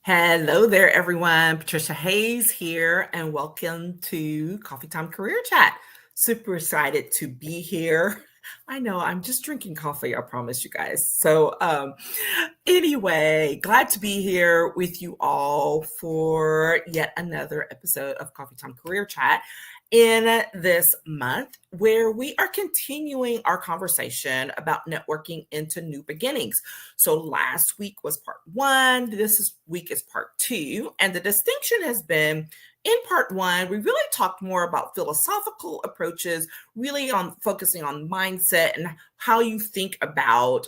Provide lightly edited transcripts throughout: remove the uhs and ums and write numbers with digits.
Hello there, everyone. Patricia Hayes here, and welcome to Coffee Time Career Chat. Super excited to be here. I know I'm just drinking coffee, I promise you guys. Anyway, glad to be here with you all for yet another episode of Coffee Time Career Chat in this month, where we are continuing our conversation about networking into new beginnings. So last week was part one, week is part two, and the distinction has been in part one, we really talked more about philosophical approaches, really on focusing on mindset and how you think about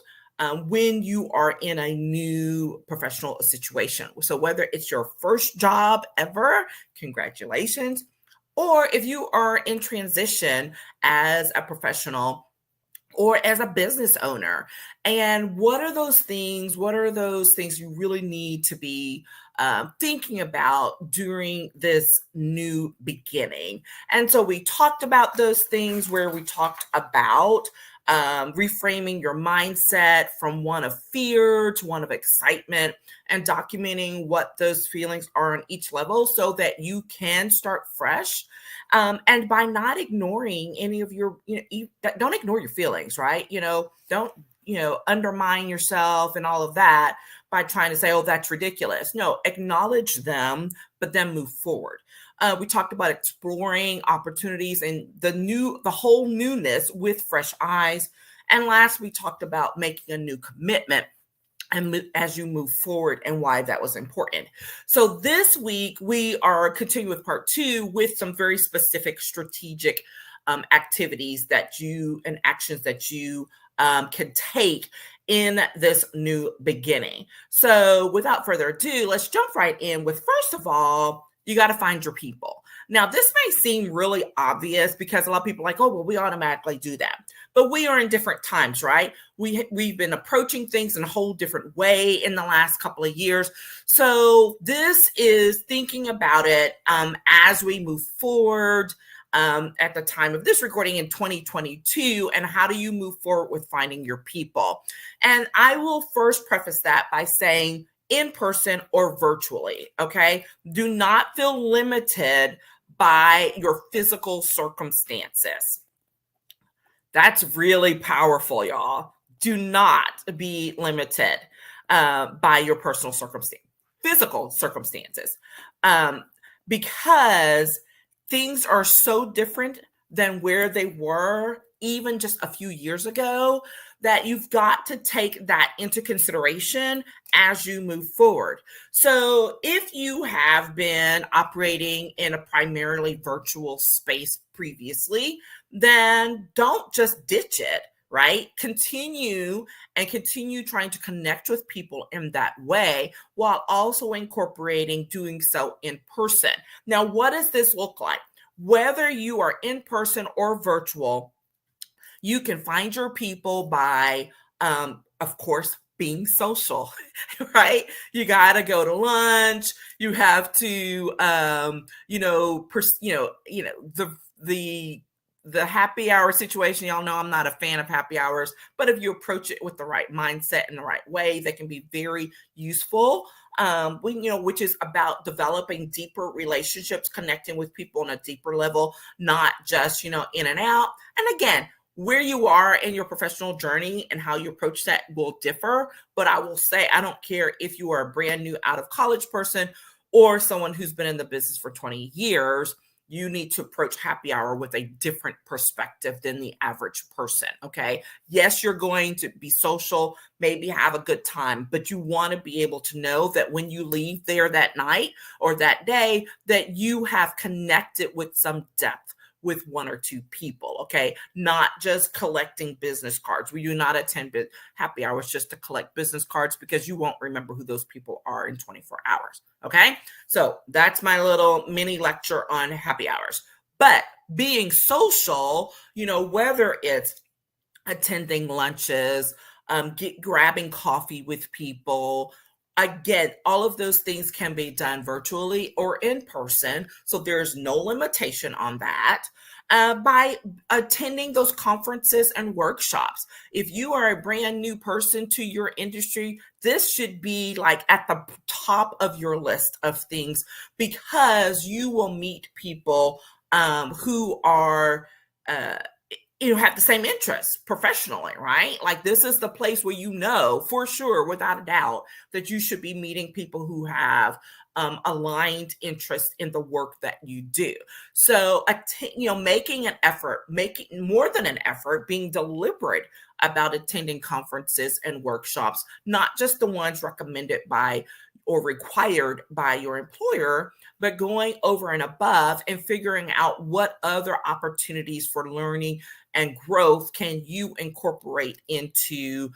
when you are in a new professional situation. So whether it's your first job ever, congratulations, or if you are in transition as a professional or as a business owner. And what are those things? What are those things you really need to be thinking about during this new beginning? And so we talked about those things where we talked about reframing your mindset from one of fear to one of excitement and documenting what those feelings are on each level so that you can start fresh. And by not ignoring any of your, don't ignore your feelings, right? Don't, undermine yourself and all of that by trying to say, oh, that's ridiculous. No, acknowledge them, but then move forward. We talked about exploring opportunities and the whole newness with fresh eyes. And last, we talked about making a new commitment and as you move forward and why that was important. So this week we are continuing with part two with some very specific strategic activities and actions that you can take in this new beginning. So without further ado, let's jump right in with, first of all, you got to find your people. Now, this may seem really obvious because a lot of people are like, oh, well, we automatically do that. But we are in different times, right? We've been approaching things in a whole different way in the last couple of years. So this is thinking about it as we move forward at the time of this recording in 2022, and how do you move forward with finding your people? And I will first preface that by saying in person or virtually, okay? Do not feel limited by your physical circumstances. That's really powerful, y'all. Do not be limited by your physical circumstances, because things are so different than where they were even just a few years ago that you've got to take that into consideration as you move forward. So if you have been operating in a primarily virtual space previously, then don't just ditch it, right? Continue trying to connect with people in that way while also incorporating doing so in person. Now, what does this look like? Whether you are in person or virtual, you can find your people by, of course, being social, right? You got to go to lunch. You have to, the happy hour situation. Y'all know I'm not a fan of happy hours, but if you approach it with the right mindset and the right way, they can be very useful. Which is about developing deeper relationships, connecting with people on a deeper level, not just, in and out. And again, where you are in your professional journey and how you approach that will differ. But I will say, I don't care if you are a brand new out of college person or someone who's been in the business for 20 years, you need to approach happy hour with a different perspective than the average person, okay? Yes, you're going to be social, maybe have a good time, but you want to be able to know that when you leave there that night or that day, that you have connected with some depth with one or two people, okay? Not just collecting business cards. We do not attend happy hours just to collect business cards because you won't remember who those people are in 24 hours, okay? So that's my little mini lecture on happy hours. But being social, whether it's attending lunches, grabbing coffee with people, again, all of those things can be done virtually or in person. So there's no limitation on that. by attending those conferences and workshops. If you are a brand new person to your industry, this should be like at the top of your list of things, because you will meet people who are uh, have the same interests professionally, right? Like, this is the place where you know for sure, without a doubt, that you should be meeting people who have aligned interest in the work that you do. So, making an effort, making more than an effort, being deliberate about attending conferences and workshops, not just the ones recommended by or required by your employer, but going over and above and figuring out what other opportunities for learning and growth can you incorporate into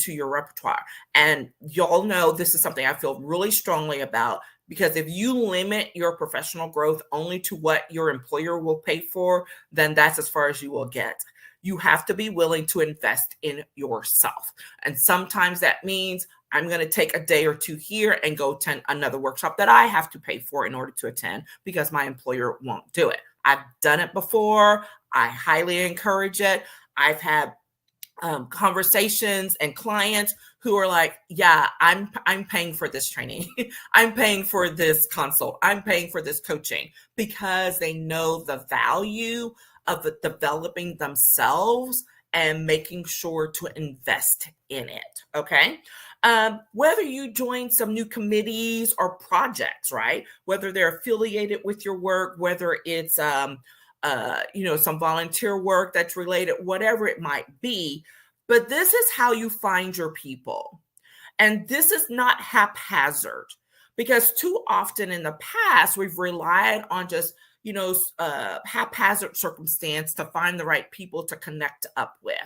your repertoire. And y'all know this is something I feel really strongly about, because if you limit your professional growth only to what your employer will pay for, then that's as far as you will get. You have to be willing to invest in yourself. And sometimes that means I'm going to take a day or two here and go attend another workshop that I have to pay for in order to attend because my employer won't do it. I've done it before. I highly encourage it. I've had conversations and clients who are like, yeah, I'm paying for this training. I'm paying for this consult. I'm paying for this coaching, because they know the value of developing themselves and making sure to invest in it. Okay. Whether you join some new committees or projects, right? Whether they're affiliated with your work, whether it's some volunteer work that's related, whatever it might be. But this is how you find your people. And this is not haphazard, because too often in the past, we've relied on just, haphazard circumstance to find the right people to connect up with.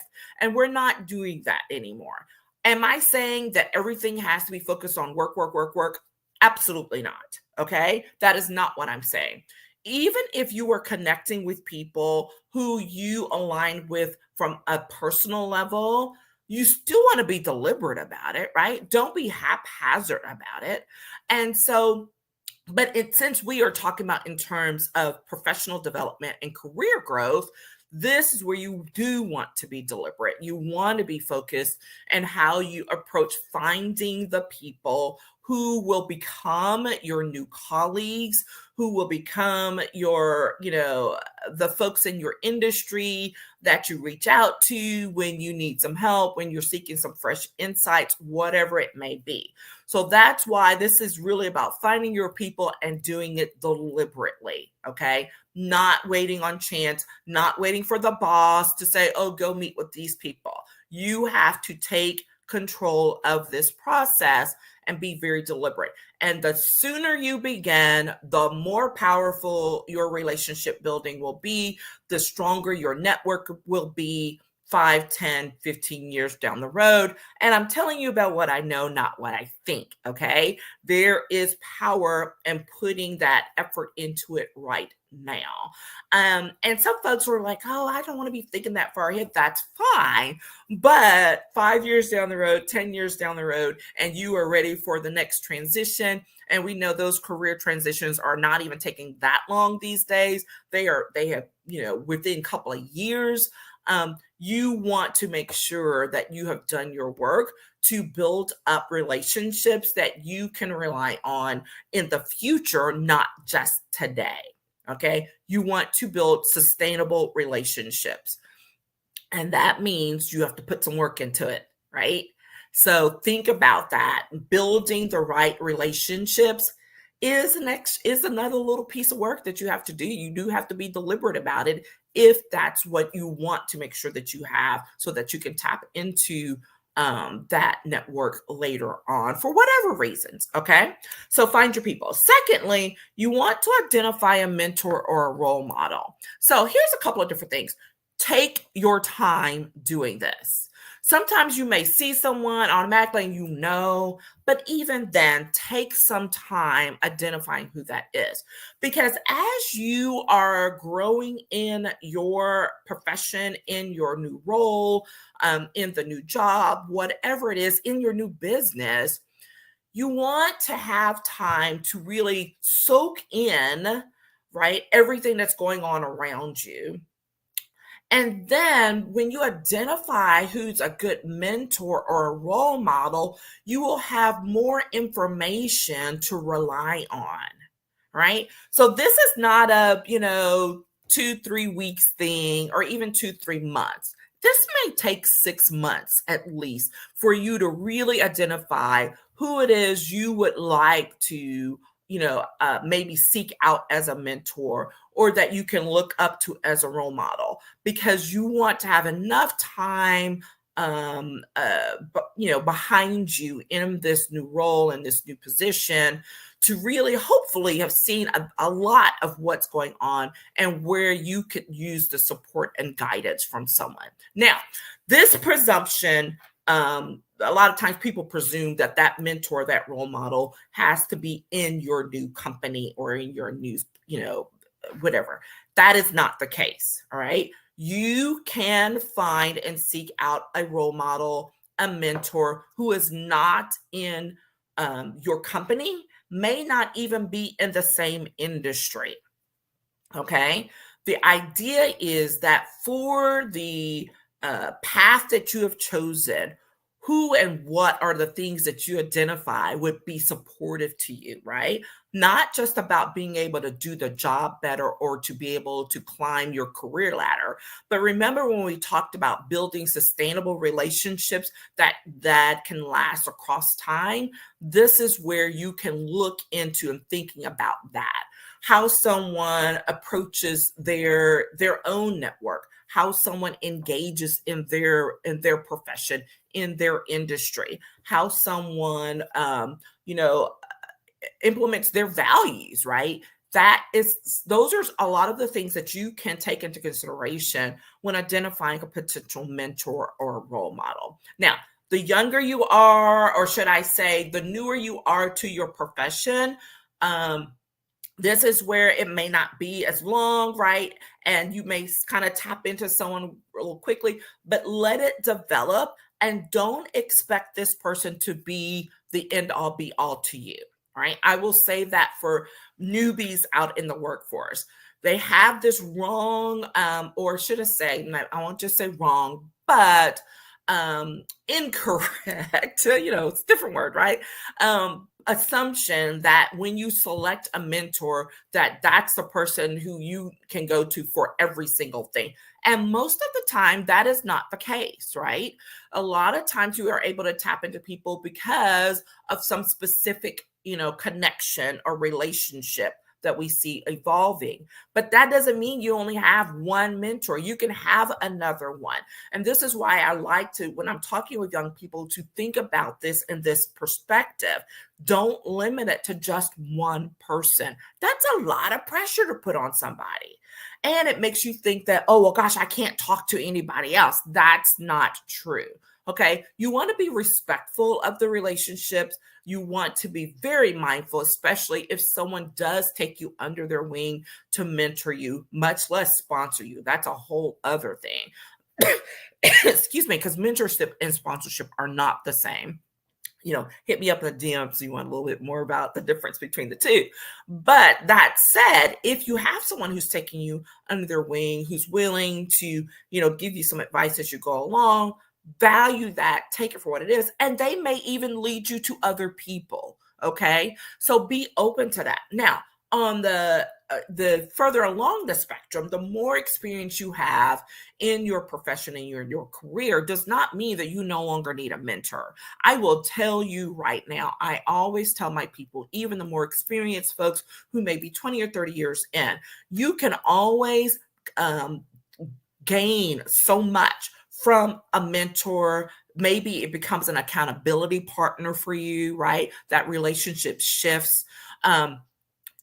And we're not doing that anymore. Am I saying that everything has to be focused on work, work, work, work? Absolutely not. Okay. That is not what I'm saying. Even if you are connecting with people who you align with from a personal level, you still want to be deliberate about it, right? Don't be haphazard about it. And so, but since we are talking about in terms of professional development and career growth, this is where you do want to be deliberate. You want to be focused and how you approach finding the people who will become your new colleagues, who will become the folks in your industry that you reach out to when you need some help, when you're seeking some fresh insights, whatever it may be. So that's why this is really about finding your people and doing it deliberately, okay? Not waiting on chance, not waiting for the boss to say, oh, go meet with these people. You have to take control of this process and be very deliberate. And the sooner you begin, the more powerful your relationship building will be, the stronger your network will be 5, 10, 15 years down the road. And I'm telling you about what I know, not what I think, okay? There is power in putting that effort into it right now. And some folks were like, oh, I don't want to be thinking that far ahead. That's fine. But 5 years down the road, 10 years down the road, and you are ready for the next transition. And we know those career transitions are not even taking that long these days. They have, within a couple of years. You want to make sure that you have done your work to build up relationships that you can rely on in the future, not just today. Okay. You want to build sustainable relationships. And that means you have to put some work into it, right? So think about that. Building the right relationships is another little piece of work that you have to do. You do have to be deliberate about it if that's what you want to make sure that you have, so that you can tap into that network later on for whatever reasons. Okay. So find your people. Secondly, you want to identify a mentor or a role model. So here's a couple of different things. Take your time doing this. Sometimes you may see someone automatically and but even then, take some time identifying who that is. Because as you are growing in your profession, in your new role, in the new job, whatever it is, in your new business, you want to have time to really soak in right? Everything that's going on around you. And then when you identify who's a good mentor or a role model, you will have more information to rely on, right? So this is not a, 2, 3 weeks thing or even 2, 3 months. This may take 6 months at least for you to really identify who it is you would like to, maybe seek out as a mentor or that you can look up to as a role model because you want to have enough time behind you in this new role and this new position to really hopefully have seen a lot of what's going on and where you could use the support and guidance from someone. Now, this presumption, a lot of times people presume that that mentor, that role model has to be in your new company or in your new, whatever. That is not the case. All right. You can find and seek out a role model, a mentor who is not in your company, may not even be in the same industry. Okay. The idea is that for the path that you have chosen, who and what are the things that you identify would be supportive to you, right? Not just about being able to do the job better or to be able to climb your career ladder, but remember when we talked about building sustainable relationships that can last across time, this is where you can look into and thinking about that, how someone approaches their own network, how someone engages in their profession, in their industry, how someone implements their values, right? Those are a lot of the things that you can take into consideration when identifying a potential mentor or role model. Now, the younger you are, or should I say, the newer you are to your profession, this is where it may not be as long, right? And you may kind of tap into someone real quickly, but let it develop and don't expect this person to be the end all be all to you, right? I will say that for newbies out in the workforce, they have this wrong, or should I say, I won't just say wrong, but incorrect, it's a different word, right? Assumption that when you select a mentor, that's the person who you can go to for every single thing. And most of the time, that is not the case, right? A lot of times you are able to tap into people because of some specific, connection or relationship that we see evolving. But that doesn't mean you only have one mentor. You can have another one. And this is why I like to, when I'm talking with young people, to think about this in this perspective. Don't limit it to just one person. That's a lot of pressure to put on somebody. And it makes you think that, oh, well, gosh, I can't talk to anybody else. That's not true. Okay. You want to be respectful of the relationships. You want to be very mindful, especially if someone does take you under their wing to mentor you, much less sponsor you. That's a whole other thing. Excuse me, because mentorship and sponsorship are not the same. Hit me up in the DM if you want a little bit more about the difference between the two. But that said, if you have someone who's taking you under their wing, who's willing to, give you some advice as you go along, value that, take it for what it is, and they may even lead you to other people. Okay, so be open to that. Now, on the further along the spectrum, the more experience you have in your profession and your career does not mean that you no longer need a mentor. I will tell you right now, I always tell my people, even the more experienced folks who may be 20 or 30 years in, you can always gain so much from a mentor. Maybe it becomes an accountability partner for you, right? That relationship shifts.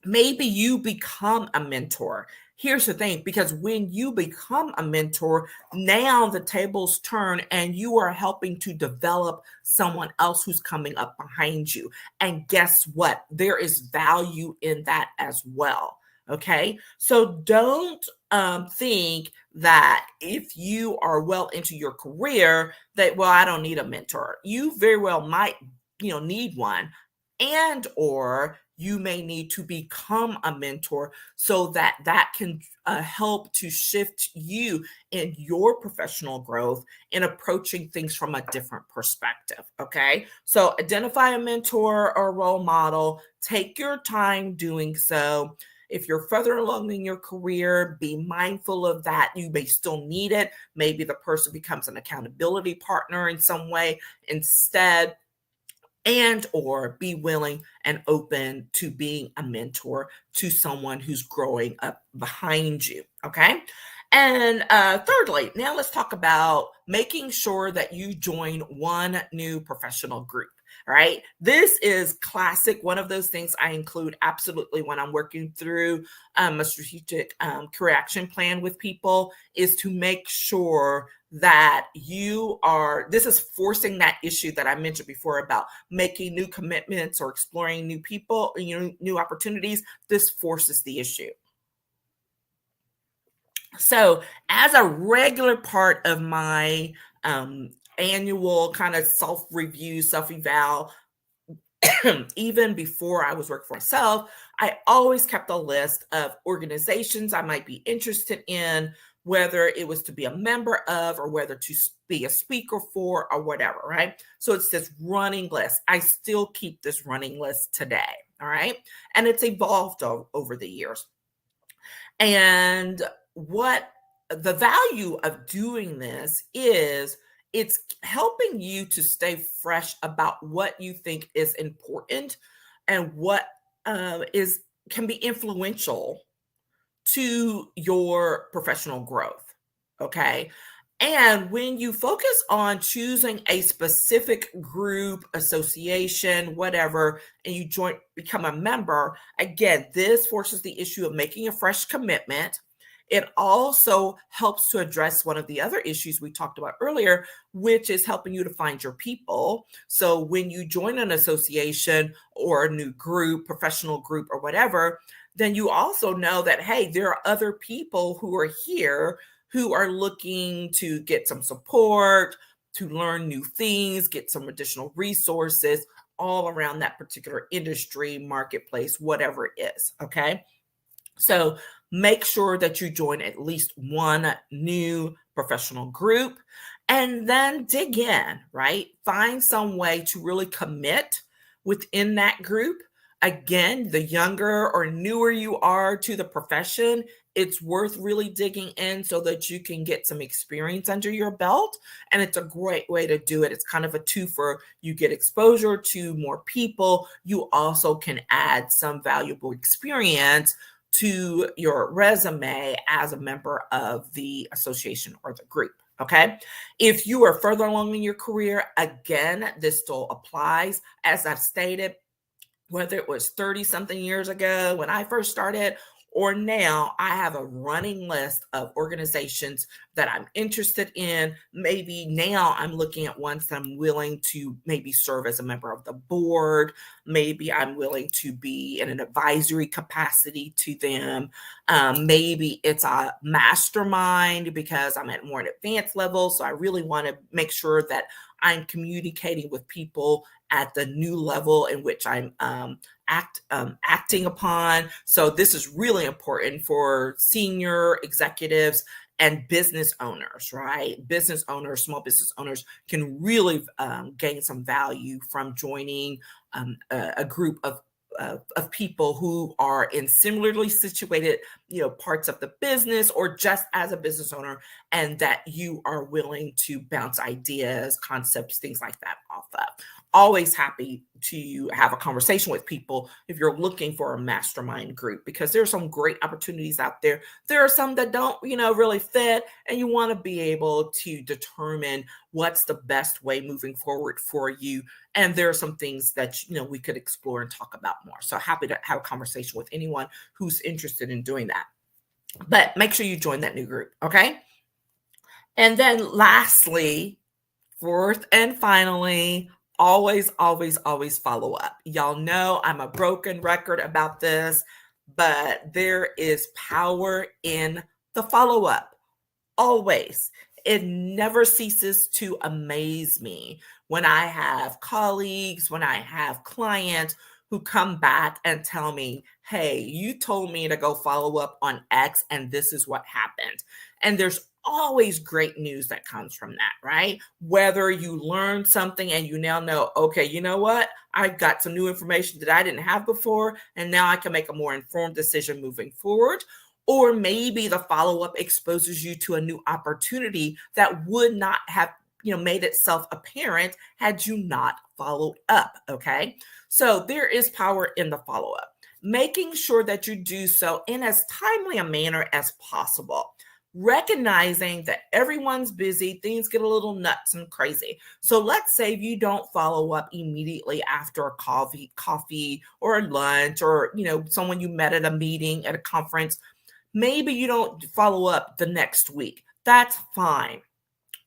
Maybe you become a mentor. Here's the thing, because when you become a mentor, now the tables turn and you are helping to develop someone else who's coming up behind you. And guess what? There is value in that as well. Okay. So don't think that if you are well into your career that, well, I don't need a mentor. You very well might, need one. and or you may need to become a mentor so that that can help to shift you in your professional growth in approaching things from a different perspective. Okay, so identify a mentor or role model, take your time doing so. If you're further along in your career, be mindful of that. You may still need it. Maybe the person becomes an accountability partner in some way instead, and or be willing and open to being a mentor to someone who's growing up behind you. Okay, and thirdly, now let's talk about making sure that you join one new professional group. All right, this is classic, one of those things I include absolutely when I'm working through a strategic career action plan with people, is to make sure that you are, this is forcing that issue that I mentioned before about making new commitments or exploring new people, new opportunities. This forces the issue. So, as a regular part of my annual kind of self review, self eval, even before I was working for myself, I always kept a list of organizations I might be interested in, whether it was to be a member of or whether to be a speaker for or whatever, right? So it's this running list. I still keep this running list today, all right? And it's evolved over the years. And what the value of doing this is, it's helping you to stay fresh about what you think is important and what is can be influential to your professional growth. Okay. And when you focus on choosing a specific group, association, whatever, and you become a member, again, this forces the issue of making a fresh commitment. It also helps to address one of the other issues we talked about earlier, which is helping you to find your people. So when you join an association or a new group, professional group, or whatever, then you also know that, hey, there are other people who are here who are looking to get some support, to learn new things, get some additional resources all around that particular industry, marketplace, whatever it is. Okay. So make sure that you join at least one new professional group and then dig in, right? Find some way to really commit within that group. Again, the younger or newer you are to the profession, it's worth really digging in so that you can get some experience under your belt. And it's a great way to do it. It's kind of a twofer. You get exposure to more people. You also can add some valuable experience to your resume as a member of the association or the group. Okay. If you are further along in your career, again, this still applies. As I've stated, whether it was 30 something years ago when I first started, or now, I have a running list of organizations that I'm interested in. Maybe now I'm looking at ones that I'm willing to maybe serve as a member of the board. Maybe I'm willing to be in an advisory capacity to them. Maybe it's a mastermind because I'm at more an advanced level. So I really want to make sure that I'm communicating with people at the new level in which I'm acting upon. So this is really important for senior executives and business owners, right? Business owners, small business owners can really gain some value from joining a group of people who are in similarly situated, parts of the business or just as a business owner, and that you are willing to bounce ideas, concepts, things like that off of. Always happy to have a conversation with people if you're looking for a mastermind group, because there's some great opportunities out there. There are some that don't, really fit, and you want to be able to determine what's the best way moving forward for you. And there are some things that, we could explore and talk about more. So happy to have a conversation with anyone who's interested in doing that. But make sure you join that new group. Okay. And then lastly, fourth and finally, always, always, always follow up. Y'all know I'm a broken record about this, but there is power in the follow up. Always. it never ceases to amaze me when I have colleagues, when I have clients who come back and tell me, hey, you told me to go follow up on X and this is what happened. And there's always great news that comes from that, right? Whether you learned something and you now know, okay, you know what? I got some new information that I didn't have before, and now I can make a more informed decision moving forward. Or maybe the follow-up exposes you to a new opportunity that would not have made itself apparent had you not followed up. Okay. So there is power in the follow-up, making sure that you do so in as timely a manner as possible, recognizing that everyone's busy, things get a little nuts and crazy. So let's say you don't follow up immediately after a coffee or lunch, or someone you met at a meeting, at a conference. Maybe you don't follow up the next week. That's fine.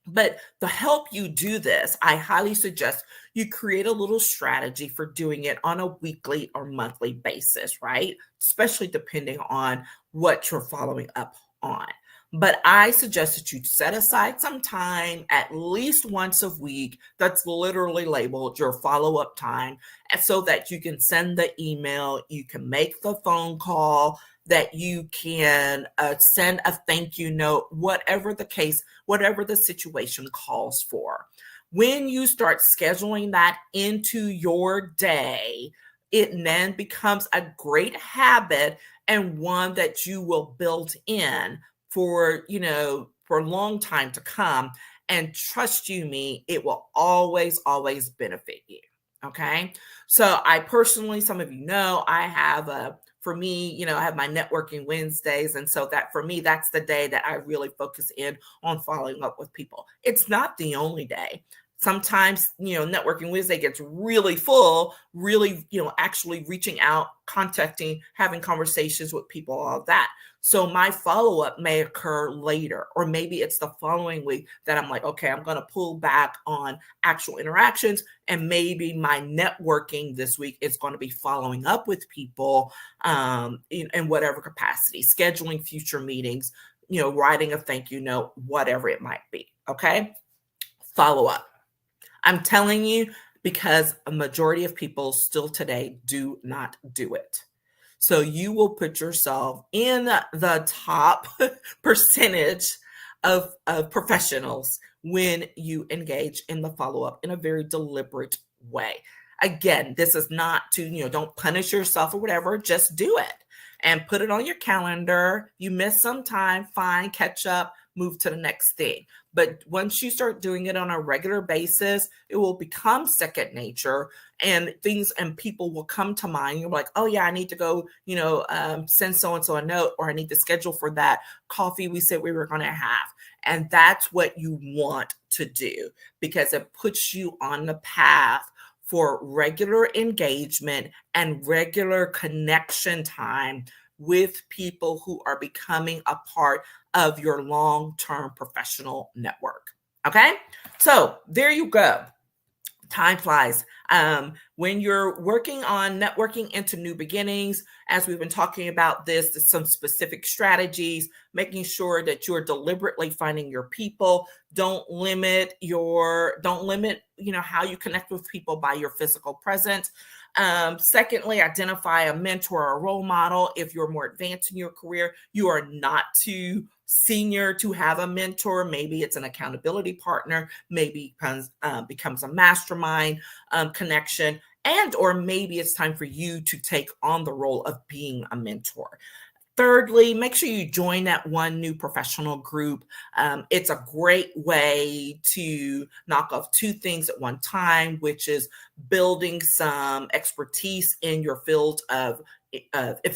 But to help you do this, I highly suggest you create a little strategy for doing it on a weekly or monthly basis, right? Especially depending on what you're following up on. But I suggest that you set aside some time at least once a week that's literally labeled your follow-up time, and so that you can send the email, you can make the phone call, that you can send a thank you note, whatever the case, whatever the situation calls for. When you start scheduling that into your day, it then becomes a great habit, and one that you will build in for a long time to come. And trust you me, it will always benefit you. Okay. So I personally, some of I have for me, I have my networking Wednesdays. And so that for me, that's the day that I really focus in on following up with people. It's not the only day. Sometimes, networking Wednesday gets really full, really, actually reaching out, contacting, having conversations with people, all of that. So my follow-up may occur later, or maybe it's the following week that I'm like, okay, I'm going to pull back on actual interactions, and maybe my networking this week is going to be following up with people in whatever capacity, scheduling future meetings, writing a thank you note, whatever it might be. Okay. Follow up. I'm telling you, because a majority of people still today do not do it. So you will put yourself in the top percentage of professionals when you engage in the follow-up in a very deliberate way. Again, this is not to, don't punish yourself or whatever, just do it and put it on your calendar. You miss some time, fine, catch up, move to the next thing. But once you start doing it on a regular basis, it will become second nature, and things and people will come to mind. You're like, oh yeah, I need to go, send so-and-so a note, or I need to schedule for that coffee we said we were going to have. And that's what you want to do, because it puts you on the path for regular engagement and regular connection time with people who are becoming a part of your long-term professional network. Okay, so there you go. Time flies. When you're working on networking into new beginnings, as we've been talking about this, some specific strategies, making sure that you're deliberately finding your people. Don't limit, how you connect with people by your physical presence. Secondly, identify a mentor or a role model. If you're more advanced in your career, you are not too senior to have a mentor. Maybe it's an accountability partner, maybe becomes a mastermind connection, and or maybe it's time for you to take on the role of being a mentor. Thirdly, make sure you join that one new professional group. It's a great way to knock off two things at one time, which is building some expertise in your field of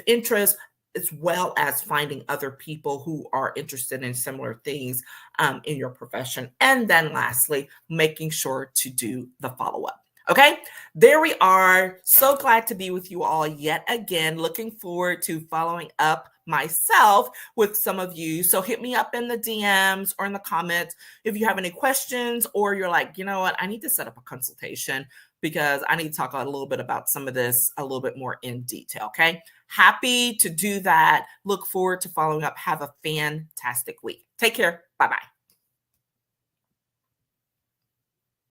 interest, as well as finding other people who are interested in similar things in your profession. And then lastly, making sure to do the follow-up. Okay, there we are. So glad to be with you all yet again. Looking forward to following up myself with some of you. So hit me up in the DMs or in the comments if you have any questions, or you're like, you know what, I need to set up a consultation because I need to talk a little bit about some of this a little bit more in detail. Okay, happy to do that. Look forward to following up. Have a fantastic week. Take care. Bye-bye.